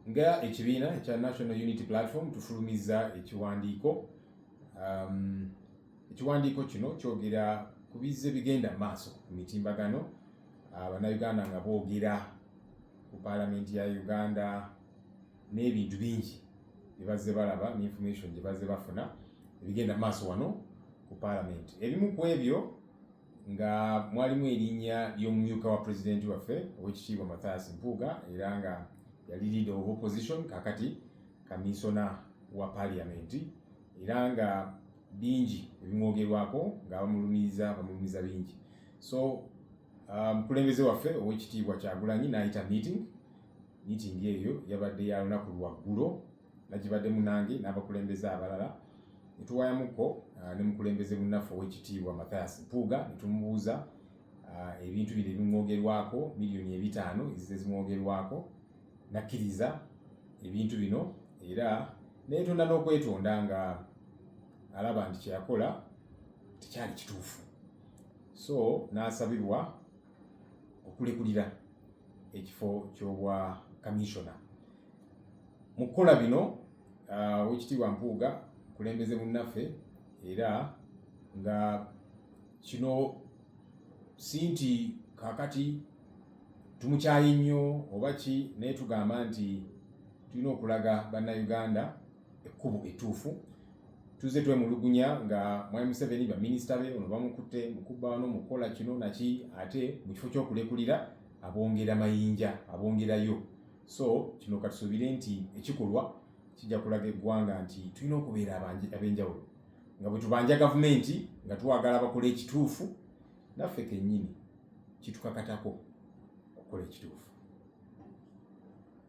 nga ekibiina ekya National Unity Platform tufulumiza ekiwandiiko ekiwandiiko kino kyogera ku bizze bigenda maaso ku mitimbagano Bannayuganda nga boogera ku Paalamenti ya Uganda n'ebintu bingi bye bazze balaba ne information gye bazze bafuna ebigenda maaso wano ku Paalamenti. Ebimu ku ebyo nga mwalimu erinnya ly'omumyuka wa pulezidenti waffe Oweekitiibwa Mathias Mpuga era nga yali leader of opposition kakati kamisona wa Parliament era nga bingi ebimwogerwako nga bamulumiza bingi. So mukulembeze waffe Oweekitiibwa Kyagulanyi n'ayita meeting eyo yabadde ya lunaku lwaggulo nagibadde munange n'abakulembeze abalala netuwayamuko ne mukulembeze munnaffe Oweekitiibwa Mathias Mpuga netumubuuza ebintu bino ebimwogerwako milioni 5 ezizze zimwogerwako nakkiriza ebintu bino era neetonda n'okwetonda nga alaba nti kyeyakola tekyali kituufu. So n'asabirwa okulekulira ekifo ky'obwa kamisona. Mu kukola bino Oweekitiibwa Mpuga kulembeze munnaffe era nga kino si nti kakati tumukyaye nnyo oba ki naye tugamba nti tulina okulaga Bannayuganda ekkubo ettuufu. Tuzze twemulugunya nga Mwami Museveni baminisita be ono bamukutte mukubba wano mukola kino naki ate mu kifo ky'okulekulira abongera mayinja abongerayo. So kino katusuubire nti ekikolwa kijja kulaga eggwanga nti tulina okubeera ab'enjawulo nga bwe tubanja gavumenti nga twagala bakola ekituufu naffe kennyini kitukakatako okukola ekituufu.